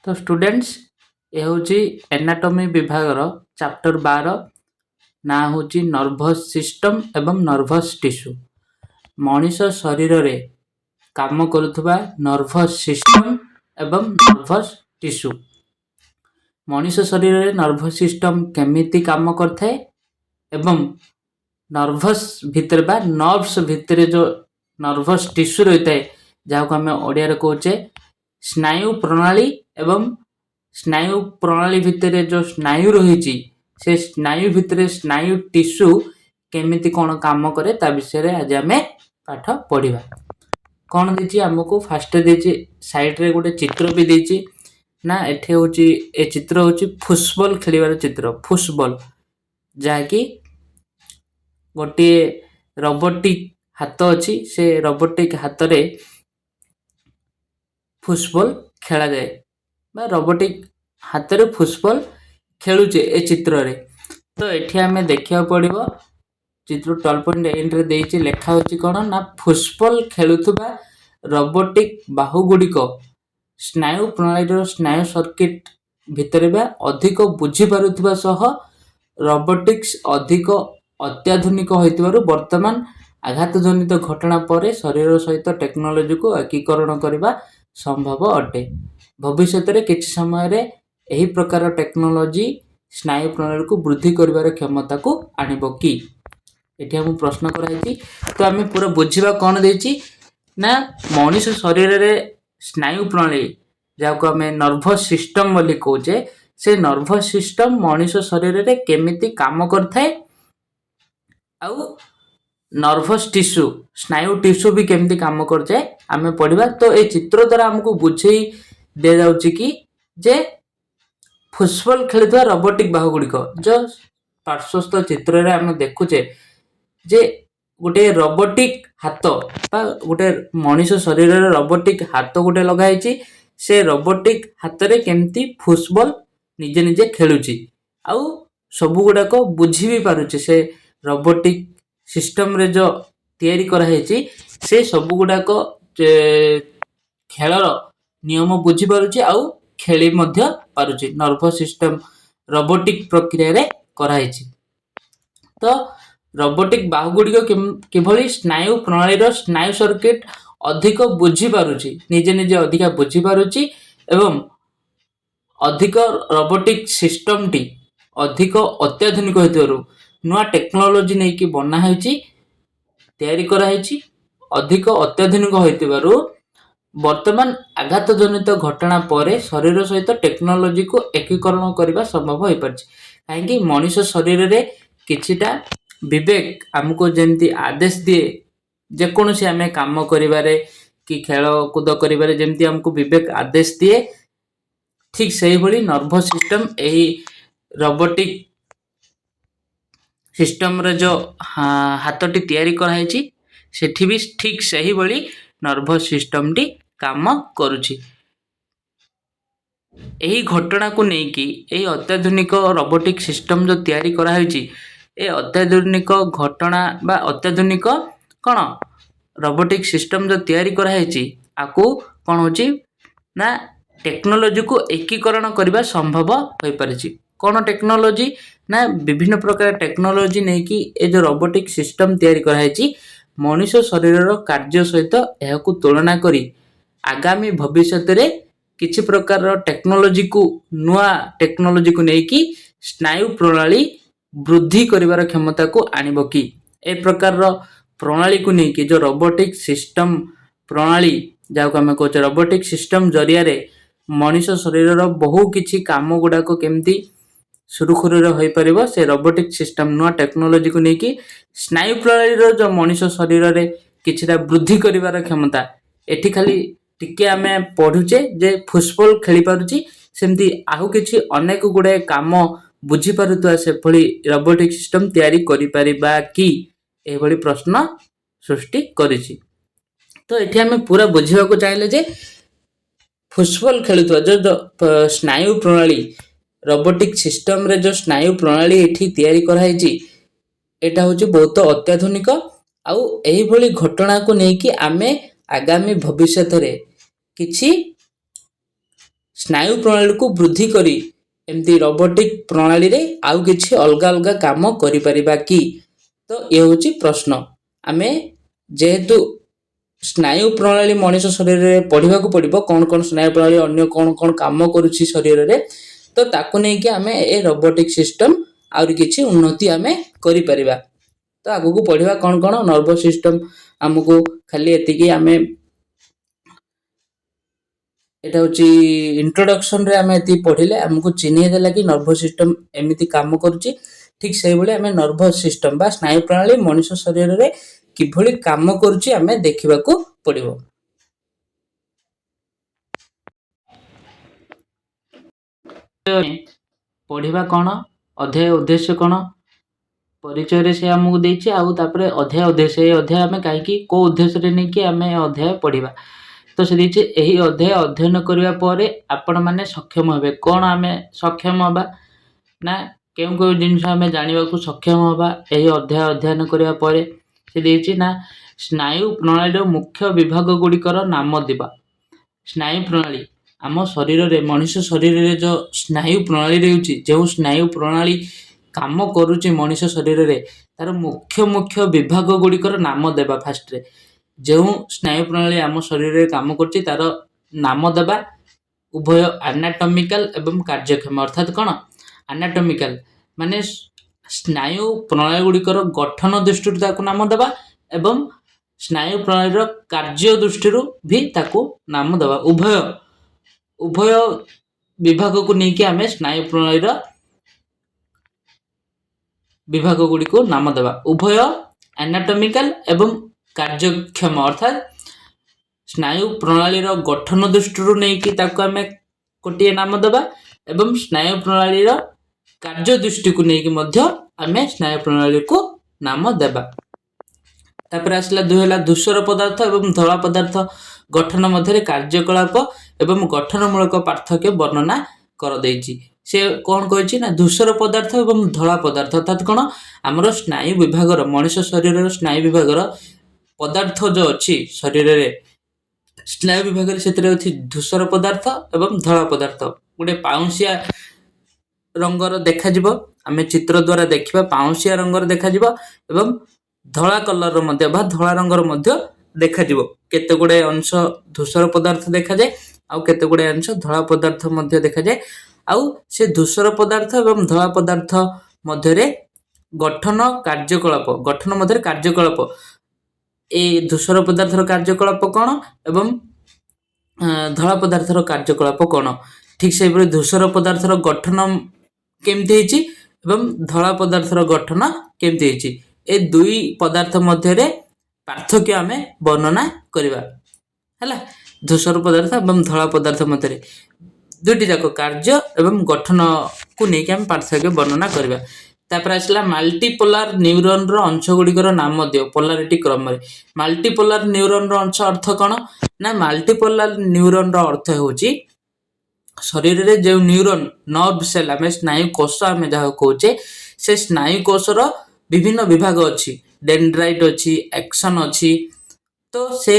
तो स्टूडेंट्स ये हूँ एनाटॉमी विभागर चैप्टर 12 ना हूँ नर्भस सिस्टम एवं नर्भस टिश्यू मनीष शरीर रे काम करुवा नर्भस सिस्टम एवं नर्भस टिश्यू मनीष शरीर रे नर्भस सिस्टम केमिति काम करथाए एवं नर्भस भितर बा नर्व्स भितर जो नर्भस टिश्यू रही है जहाँ को आम ओडिया कहे स्नायु प्रणाली एवं स्नायु प्रणाली भितर जो स्नायु रही से स्नायु भितर स्नायु टिश्यू केमिति कौन काम करे ता विषय आज आम पाठ पढ़ा कौन देछि आमको फास्ट देछि साइड रे गोटे चित्र भी देछि ना एठे होछि ए चित्र होछि फुटबॉल खेलिबार चित्र फुटबॉल जहाँकि गोटे रोबोटिक हाथ अच्छी से रोबोटिक हाथ रे फुटबॉल खेला जाए बा रोबोटिक हाथ रे फुटबॉल खेलुचे ए चित्र रे तो एठी आमे देखिया पड़िबो चित्र 12.8 रे देछि लेखा होछि कोन ना फुटबॉल खेलुथबा रोबोटिक बाहु गुडिको स्नायु प्रणाली स्नायु सर्किट भितर बा अधिक बुझी पारुथबा सह रोबोटिक्स अधिक अत्याधुनिक होइतबारु वर्तमान आघात जनित घटना पर शरीर सहित टेक्नोलोजी को एकीकरण करने संभव अटे भविष्य में किसी समय यही प्रकार टेक्नोलोजी स्नायु प्रणाली को वृद्धि कर क्षमता को आणब कि ये हम प्रश्न कराई तो आम पूरा बुझा कौन देछि ना मनीष शरीर रे स्नायु प्रणाली जहाँ को आम नर्भस सिस्टम बोली कहे से नर्भस सिस्टम मनीष शरीर रे केमिति काम करथाए आउ नर्भस टिश्यू स्नायु टिश्यू भी केमती काम करजाए आम पढ़ा तो ये चित्र द्वारा आमको बुझे दि जाऊँगी कि जे फुटबॉल खेलुवा रोबोटिक बाहु गुड़िक जो पार्श्वस्थ चित्र रे आम देखुचे जे गोटे रोबोटिक हाथ बा गोटे मनीष शरीर रे रोबोटिक हाथ गोटे लगाई से रोबोटिक हाथ रे केमती फुटबॉल निजे निजे खेलुची आउ सबु गुड़ाक बुझी भी पारुचे से रोबोटिक सिस्टम रे जो तैयारी कराई से सबु गुड़ाक खेलर नियम बुझी पारुचे आउ खेली मध्य पारुचे नर्भस सिस्टम रोबोटिक प्रक्रिया रे कराई तो रोबोटिक बाहु गुड़िक किभली स्नायु प्रणाली स्नायु सर्किट अधिक बुझी पारुची निजे निजे अधिक बुझी पारुची एवं अधिक रोबोटिक सिस्टम टी अधिक अत्याधुनिक होइतबारु नुआ टेक्नोलोजी नहीं कि बना होइची तैयारी करा होइची अधिक अत्याधुनिक होइतबारु वर्तमान आघात जनित घटना पर शरीर सहित टेक्नोलोजी को एकीकरण करने संभव हो पारछि काहेकि मनीष शरीर रे किछिटा विवेक हमको जेमती आदेश दिए जेकोसी आम काम करिबारे कि खेल कूद करिबारे जेमती हमको विवेक आदेश दिए ठीक सही भली नर्भस सिस्टम यही रोबोटिक सिस्टम रे जो हाथटी तैयारी कराई सेठी भी ठीक सही भली नर्भस सिस्टम टी काम करुछि यही घटना को लेकिन यही अत्याधुनिक रोबोटिक सिस्टम जो तैयारी कराई ए अत्याधुनिक घटना बा अत्याधुनिक कौन रोबोटिक सिस्टम जो तैयारी कराई आपको कौन होची ना टेक्नोलोजी को एकीकरण करने संभव हो पारिछि कौन टेक्नोलोजी ना विभिन्न प्रकार टेक्नोलोजी नहीं कि ए जो रोबोटिक सिस्टम तैयारी कराई मनीष शरीर कार्य सहित यह तुलना करी आगामी भविष्य रे किछि प्रकार टेक्नोलोजी को नुआ टेक्नोलोजी को लेकिन स्नायु प्रणाली वृद्धि करिवार क्षमता को आणब कि ए प्रकार प्रणाली को लेकिन जो रोबोटिक सिस्टम प्रणाली जहाँ को आम कहे रोबोटिक सिस्टम जरिया मनीष शरीर बहु किछि काम गुड़ाक केमती सुरुखुरु हो पार से रोबोटिक सिस्टम नुआ टेक्नोलोजी को लेकिन स्नायु प्रणाली जो मनीष शरीर रे किछिटा वृद्धि करिवार क्षमता एठी खाली टिके आम पढ़ुचे जे फुटबॉल खेली पारुची सेमती आउ किछि अनेक गुड़े काम बुझी पारुथुआ से भली रोबोटिक सिस्टम तैयारी करि परिबा कि एभली प्रश्न सृष्टि करिछि तो एठी आम पूरा बुझिबा को चाहिले जे फुटबॉल खेलुथुआ जो स्नायु प्रणाली रोबोटिक सिस्टम रे जो स्नायु प्रणाली एठी तैयारी कराई एटा होची बहुत अत्याधुनिक आउ एही भली घटना को नेकी आमे आगामी भविष्य रे किछि ସ୍ନାୟୁ ପ୍ରଣାଳୀକୁ ବୃଦ୍ଧି କରି ଏମିତି ରୋବୋଟିକ୍ ପ୍ରଣାଳୀରେ ଆଉ କିଛି ଅଲଗା ଅଲଗା କାମ କରିପାରିବା କି? ତ ଇଏ ହେଉଛି ପ୍ରଶ୍ନ। ଆମେ ଯେହେତୁ ସ୍ନାୟୁ ପ୍ରଣାଳୀ ମଣିଷ ଶରୀରରେ ପଢ଼ିବାକୁ ପଡ଼ିବ, କ'ଣ କ'ଣ ସ୍ନାୟୁ ପ୍ରଣାଳୀ ଅନ୍ୟ କ'ଣ କ'ଣ କାମ କରୁଛି ଶରୀରରେ, ତ ତାକୁ ନେଇକି ଆମେ ଏ ରୋବୋଟିକ୍ ସିଷ୍ଟମ୍ ଆହୁରି କିଛି ଉନ୍ନତି ଆମେ କରିପାରିବା। ତ ଆଗକୁ ପଢ଼ିବା କ'ଣ କ'ଣ ନର୍ଭସ୍ ସିଷ୍ଟମ୍ ଆମକୁ ଖାଲି ଏତିକି ଆମେ এটা ହେଉଛି ଇଣ୍ଟ୍ରୋଡକ୍ସନରେ ଆମେ ଏତିକି ପଢ଼ିଲେ ଆମକୁ ଚିହ୍ନି ଦେଲା କି ନର୍ଭସ୍ ସିଷ୍ଟମ୍ ଏମିତି କାମ କରୁଛି। ଠିକ୍ ସେଇଭଳି ଆମେ ନର୍ଭସ୍ ସିଷ୍ଟମ୍ ବା ସ୍ନାୟୁ ପ୍ରଣାଳୀ ମଣିଷ ଶରୀରରେ କିଭଳି କାମ କରୁଛି ଆମେ ଦେଖିବାକୁ ପଡ଼ିବ। ପଢ଼ିବା କ'ଣ, ଅଧ୍ୟାୟ ଉଦ୍ଦେଶ୍ୟ କ'ଣ, ପରିଚୟରେ ସେ ଆମକୁ ଦେଇଛି, ଆଉ ତାପରେ ଅଧ୍ୟାୟ ଉଦ୍ଦେଶ୍ୟ, ଏଇ ଅଧ୍ୟାୟ ଆମେ କାହିଁକି କେଉଁ ଉଦ୍ଦେଶ୍ୟରେ ନେଇକି ଆମେ ଅଧ୍ୟାୟ ପଢ଼ିବା। ତ ସେ ଦେଇଛି ଏହି ଅଧ୍ୟାୟ ଅଧ୍ୟୟନ କରିବା ପରେ ଆପଣମାନେ ସକ୍ଷମ ହେବେ। କ'ଣ ଆମେ ସକ୍ଷମ ହେବା ନା କେଉଁ କେଉଁ ଜିନିଷ ଆମେ ଜାଣିବାକୁ ସକ୍ଷମ ହେବା ଏହି ଅଧ୍ୟାୟ ଅଧ୍ୟୟନ କରିବା ପରେ? ସେ ଦେଇଛି ନା ସ୍ନାୟୁ ପ୍ରଣାଳୀର ମୁଖ୍ୟ ବିଭାଗ ଗୁଡ଼ିକର ନାମ ଦେବା। ସ୍ନାୟୁ ପ୍ରଣାଳୀ ଆମ ଶରୀରରେ, ମଣିଷ ଶରୀରରେ ଯେଉଁ ସ୍ନାୟୁ ପ୍ରଣାଳୀ ରହିଛି, ଯେଉଁ ସ୍ନାୟୁ ପ୍ରଣାଳୀ କାମ କରୁଛି ମଣିଷ ଶରୀରରେ, ତାର ମୁଖ୍ୟ ମୁଖ୍ୟ ବିଭାଗ ଗୁଡ଼ିକର ନାମ ଦେବା। ଫାଷ୍ଟରେ ଯେଉଁ ସ୍ନାୟୁ ପ୍ରଣାଳୀ ଆମ ଶରୀରରେ କାମ କରୁଛି ତାର ନାମ ଦେବା, ଉଭୟ ଆନାଟମିକାଲ ଏବଂ କାର୍ଯ୍ୟକ୍ଷମ। ଅର୍ଥାତ୍ କ'ଣ ଆନାଟମିକାଲ ମାନେ ସ୍ନାୟୁ ପ୍ରଣାଳୀ ଗୁଡ଼ିକର ଗଠନ ଦୃଷ୍ଟିରୁ ତାକୁ ନାମ ଦେବା ଏବଂ ସ୍ନାୟୁ ପ୍ରଣାଳୀର କାର୍ଯ୍ୟ ଦୃଷ୍ଟିରୁ ବି ତାକୁ ନାମ ଦେବା। ଉଭୟ ବିଭାଗକୁ ନେଇକି ଆମେ ସ୍ନାୟୁ ପ୍ରଣାଳୀର ବିଭାଗ ଗୁଡ଼ିକୁ ନାମ ଦେବା। ଉଭୟ ଆନାଟମିକାଲ ଏବଂ କାର୍ଯ୍ୟକ୍ଷମ ଅର୍ଥାତ୍ ସ୍ନାୟୁ ପ୍ରଣାଳୀର ଗଠନ ଦୃଷ୍ଟିରୁ ନେଇକି ତାକୁ ଆମେ ଗୋଟିଏ ନାମ ଦେବା ଏବଂ ସ୍ନାୟୁ ପ୍ରଣାଳୀର କାର୍ଯ୍ୟ ଦୃଷ୍ଟିକୁ ନେଇକି ମଧ୍ୟ ଆମେ ସ୍ନାୟୁ ପ୍ରଣାଳୀକୁ ନାମ ଦେବା। ତାପରେ ଆସିଲା 2 ହେଲା ଧୂସର ପଦାର୍ଥ ଏବଂ ଧଳା ପଦାର୍ଥ ଗଠନ ମଧ୍ୟରେ କାର୍ଯ୍ୟକଳାପ ଏବଂ ଗଠନମୂଳକ ପାର୍ଥକ୍ୟ ବର୍ଣ୍ଣନା କରାଯାଇଛି। ସେ କ'ଣ କହିଛି ନା ଧୂସର ପଦାର୍ଥ ଏବଂ ଧଳା ପଦାର୍ଥ ଅର୍ଥାତ୍ କ'ଣ ଆମର ସ୍ନାୟୁ ବିଭାଗର, ମଣିଷ ଶରୀରର ସ୍ନାୟୁ ବିଭାଗର ପଦାର୍ଥ ଯେଉଁ ଅଛି ଶରୀରରେ, ସ୍ନାୟୁ ବିଭାଗରେ ସେଥିରେ ଅଛି ଧୂସର ପଦାର୍ଥ ଏବଂ ଧଳା ପଦାର୍ଥ। ଗୋଟେ ପାଉଁଶିଆ ରଙ୍ଗର ଦେଖାଯିବ, ଆମେ ଚିତ୍ର ଦ୍ୱାରା ଦେଖିବା ପାଉଁଶିଆ ରଙ୍ଗର ଦେଖାଯିବ ଏବଂ ଧଳା କଲରର ମଧ୍ୟ ବା ଧଳା ରଙ୍ଗର ମଧ୍ୟ ଦେଖାଯିବ। କେତେ ଗୁଡ଼ାଏ ଅଂଶ ଧୂସର ପଦାର୍ଥ ଦେଖାଯାଏ ଆଉ କେତେ ଗୁଡ଼ାଏ ଅଂଶ ଧଳା ପଦାର୍ଥ ମଧ୍ୟ ଦେଖାଯାଏ। ଆଉ ସେ ଧୂସର ପଦାର୍ଥ ଏବଂ ଧଳା ପଦାର୍ଥ ମଧ୍ୟରେ ଗଠନ ମଧ୍ୟରେ କାର୍ଯ୍ୟକଳାପ, এই ଧୂସର ପଦାର୍ଥର କାର୍ଯ୍ୟକଳାପ କ'ଣ ଏବଂ ଧଳା ପଦାର୍ଥର କାର୍ଯ୍ୟକଳାପ କ'ଣ। ଠିକ୍ ସେହିପରି ଧୂସର ପଦାର୍ଥର ଗଠନ କେମିତି ହେଇଛି ଏବଂ ଧଳା ପଦାର୍ଥର ଗଠନ କେମିତି ହେଇଛି, ଏ ଦୁଇ ପଦାର୍ଥ ମଧ୍ୟରେ ପାର୍ଥକ୍ୟ ଆମେ ବର୍ଣ୍ଣନା କରିବା। ହେଲା, ଧୂସର ପଦାର୍ଥ ଏବଂ ଧଳା ପଦାର୍ଥ ମଧ୍ୟରେ ଦୁଇଟି ଯାକ କାର୍ଯ୍ୟ ଏବଂ ଗଠନକୁ ନେଇକି ଆମେ ପାର୍ଥକ୍ୟ ବର୍ଣ୍ଣନା କରିବା। ତାପରେ ଆସିଲା ମାଲ୍ଟିପୋଲାର ନ୍ୟୁରନର ଅଂଶ ଗୁଡ଼ିକର ନାମ ଦିଅ ପୋଲାରିଟି କ୍ରମରେ। ମାଲ୍ଟିପୋଲାର ନ୍ୟୁରନର ଅଂଶ ଅର୍ଥ କ'ଣ ନା ମାଲ୍ଟିପୋଲାର ନ୍ୟୁରନର ଅର୍ଥ ହେଉଛି ଶରୀରରେ ଯେଉଁ ନ୍ୟୁରନ ନର୍ଭ ସେଲ୍, ଆମେ ସ୍ନାୟୁ କୋଷ ଆମେ ଯାହାକୁ କହୁଛେ, ସେ ସ୍ନାୟୁ କୋଷର ବିଭିନ୍ନ ବିଭାଗ ଅଛି। ଡେଣ୍ଡ୍ରାଇଟ୍ ଅଛି, ଆକ୍ସନ ଅଛି। ତ ସେ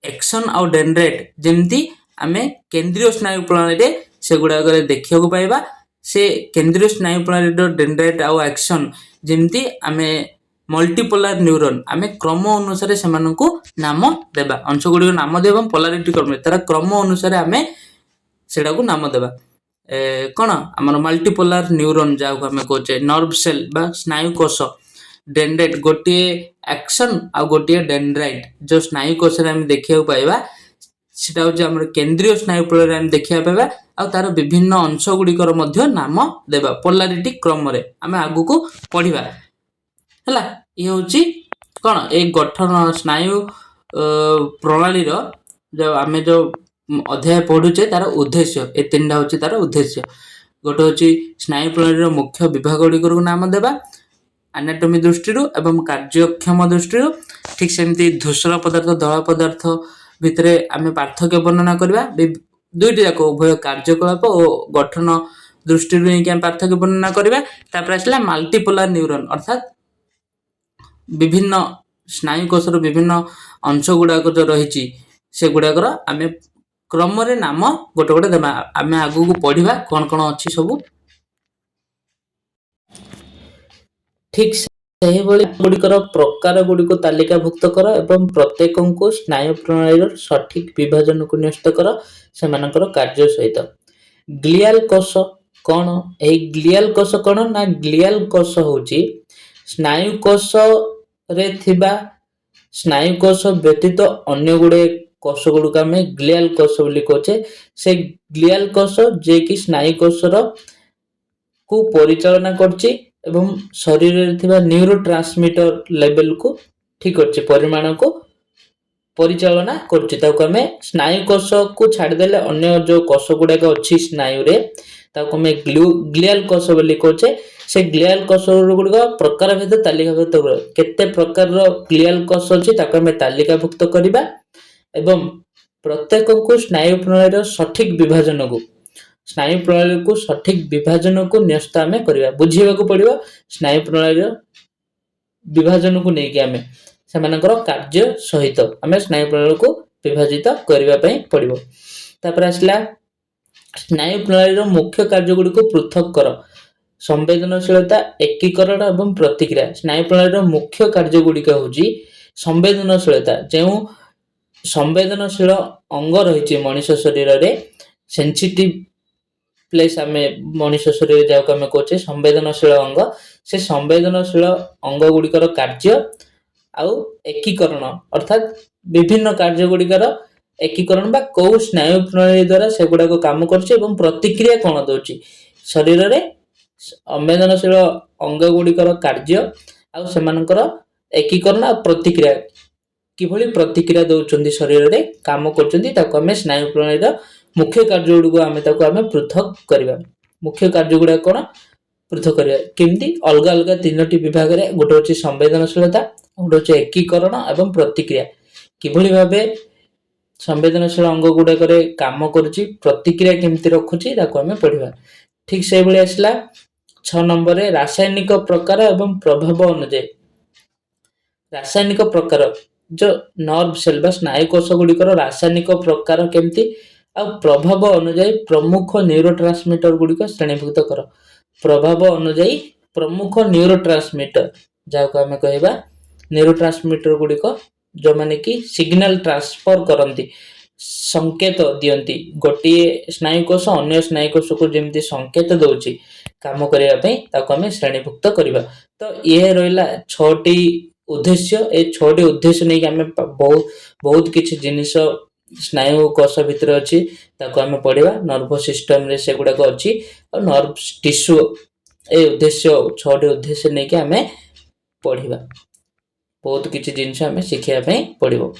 ଆକ୍ସନ ଆଉ ଡେଣ୍ଡ୍ରାଇଟ୍ ଯେମିତି ଆମେ କେନ୍ଦ୍ରୀୟ ସ୍ନାୟୁ ପ୍ରଣାଳୀରେ ସେଗୁଡ଼ାକରେ ଦେଖିବାକୁ ପାଇବା, ସେ କେନ୍ଦ୍ରୀୟ ସ୍ନାୟୁ ପ୍ରଣାଳୀର ଡେଣ୍ଡ୍ରାଇଟ୍ ଆଉ ଆକ୍ସନ ଯେମିତି ଆମେ ମଲ୍ଟିପୋଲାର ନ୍ୟୁରନ, ଆମେ କ୍ରମ ଅନୁସାରେ ସେମାନଙ୍କୁ ନାମ ଦେବା, ଅଂଶ ଗୁଡ଼ିକ ନାମ ଦେବା ଏବଂ ପୋଲାରିଟି କ୍ରମରେ ତାର କ୍ରମ ଅନୁସାରେ ଆମେ ସେଟାକୁ ନାମ ଦେବା। କ'ଣ ଆମର ମାଲ୍ଟିପୋଲାର ନ୍ୟୁରନ ଯାହାକୁ ଆମେ କହୁଛେ, ନର୍ଭ ସେଲ୍ ବା ସ୍ନାୟୁ କୋଷ, ଡେଣ୍ଡ୍ରାଇଟ୍ ଗୋଟିଏ ଆକ୍ସନ ଆଉ ଗୋଟିଏ ଡେଣ୍ଡ୍ରାଇଟ୍ ଯେଉଁ ସ୍ନାୟୁ କୋଷରେ ଆମେ ଦେଖିବାକୁ ପାଇବା, ସେଟା ହେଉଛି ଆମର କେନ୍ଦ୍ରୀୟ ସ୍ନାୟୁ ପ୍ରଣାଳୀରେ ଆମେ ଦେଖିବାକୁ ପାଇବା ଆଉ ତାର ବିଭିନ୍ନ ଅଂଶ ଗୁଡ଼ିକର ମଧ୍ୟ ନାମ ଦେବା ପୋଲାରିଟି କ୍ରମରେ। ଆମେ ଆଗକୁ ପଢ଼ିବା। ହେଲା, ଇଏ ହେଉଛି କ'ଣ ଏଇ ଗଠନ ସ୍ନାୟୁ ପ୍ରଣାଳୀର ଯେଉଁ ଆମେ ଯେଉଁ ଅଧ୍ୟାୟ ପଢ଼ୁଛେ ତାର ଉଦ୍ଦେଶ୍ୟ, ଏ ତିନିଟା ହେଉଛି ତାର ଉଦ୍ଦେଶ୍ୟ। ଗୋଟେ ହେଉଛି ସ୍ନାୟୁ ପ୍ରଣାଳୀର ମୁଖ୍ୟ ବିଭାଗ ଗୁଡ଼ିକର ନାମ ଦେବା ଆନାଟମି ଦୃଷ୍ଟିରୁ ଏବଂ କାର୍ଯ୍ୟକ୍ଷମ ଦୃଷ୍ଟିରୁ। ଠିକ୍ ସେମିତି ଧୂସର ପଦାର୍ଥ ଧଳା ପଦାର୍ଥ ଭିତରେ ଆମେ ପାର୍ଥକ୍ୟ ବର୍ଣ୍ଣନା କରିବା, ଦୁଇଟି ଯାକ ଉଭୟ କାର୍ଯ୍ୟକଳାପ ଓ ଗଠନ ଦୃଷ୍ଟିରୁ ନେଇକି ଆମେ ପାର୍ଥକ୍ୟ ବର୍ଣ୍ଣନା କରିବା। ତାପରେ ଆସିଲା ମାଲ୍ଟିପୋଲାର ନ୍ୟୁରନ ଅର୍ଥାତ୍ ବିଭିନ୍ନ ସ୍ନାୟୁ କୋଷର ବିଭିନ୍ନ ଅଂଶ ଗୁଡ଼ାକ ଯେଉଁ ରହିଛି ସେଗୁଡ଼ାକର ଆମେ क्रमरे नाम गोटे गोटे देवा आम आगू को पढ़ा कौन कौन अच्छी सब ठीक से गुड़िकर प्रकार गुड़िक तालिकाभुक्त कर एवं प्रत्येक को स्नायु प्रणाली सठिक विभाजन को न्यस्त कर से कार्य सहित ग्लियाल कोष कौन ग्लियाल कोष कौन ना ग्लियाल कोष होची स्नायु कोष रे थिबा स्नायु कोष व्यतीत अन्य गुड़े कोष गुड़िक आम ग्लियाल कोष बोली कहे से ग्लियाल कोष जे कि स्नायु कोषर को परिचालना करछि एवं शरीर रे थिबा न्यूरो ट्रांसमीटर लेवल को ठीक अच्छे परिमाण को परिचालना करछि ताको हमें स्नायु कोष को छाड़ देले अन्य जो कोष गुड़ाक अच्छी स्नायु रे ताको हमें ग्लियाल कोष बोली कहे से ग्लियाल कोष गुड़िक प्रकार भेद तालिकाभुक्त केते प्रकार ग्लियाल कोष अछि ताको हमें तालिकाभुक्त करिबा एवं प्रत्येक को स्नायु प्रणाली सठिक विभाजन को स्नायु प्रणाली को सठिक विभाजन को न्यस्त आम करवा बुझा पड़ो स्नायु प्रणाली विभाजन को लेकिन आम से कार्य सहित आम स्नायु प्रणाली को विभाजित करने पड़ो तापर आसला स्नायु प्रणाली मुख्य कार्य गुड़ी को पृथक कर संवेदनशीलता एकीकरण एवं प्रतिक्रिया स्नायु प्रणाली मुख्य कार्य गुड़िक हूँ संवेदनशीलता जो संवेदनशील अंग रही मनीष शरीर में सेंसिटिव प्लेस आम मनीष शरीर जहाँ आम कहे संवेदनशील अंग से संवेदनशील अंग गुड़िकर कार्य आउ एकीकरण अर्थात विभिन्न कार्य गुड़िकर एकीकरण बा कौ स्नायु प्रणाली द्वारा से गुड़ाक काम कर प्रतिक्रिया कौन दौर शरीर में संवेदनशील अंग गुड़िकर कार्य आउ से एकीकरण आ प्रतिक्रिया किभली प्रतिक्रिया दौरान शरीर में काम कर स्नायु प्रणाली मुख्य कार्य गुड़ा आम पृथक करवा मुख्य कार्य गुड़ा कौन पृथक करवा केमती अलग अलग तीनोटी विभाग में गोटे अच्छी संवेदनशीलता गोटे अच्छे एकीकरण एवं प्रतिक्रिया किभली भाव संवेदनशील अंग गुड़ाक काम करुच्ची प्रतिक्रिया केमती रखुची आम पढ़ा ठीक से भाई आसला 6 नंबर रासायनिक प्रकार एवं प्रभाव अनुଯାयी रासायनिक प्रकार जो नर्व सेल स्नायु कोष गुड़िकर रासायनिक प्रकार केमती आ प्रभाव अनुଯାयी प्रमुख न्यूरोट्रांसमीटर गुड़िक श्रेणीभुक्त कर प्रभाव अनुଯାयी प्रमुख न्यूरोट्रांसमीटर जहाँ आम कहवा न्यूरोट्रांसमीटर गुड़िक जो माने कि सिग्नल ट्रांसफर करती संकेत दियंती गोटे स्नायुकोश अन्य स्नायुकोश को जमी संकेत दौची काम करने आम श्रेणीभुक्त करवा तो ये रहा 6टी उद्देश्य ए 6टी उद्देश्य नहीं आम बहुत किसी जिनिस स्नायु कोश भितर अच्छी आम पढ़ा नर्वस सिस्टम रे से गुड़ाक अच्छी और नर्व टिश्यू ए उद्देश्य 6टी उद्देश्य नहीं आम पढ़ा बहुत किसी जिनिस आम शिखा पड़ो।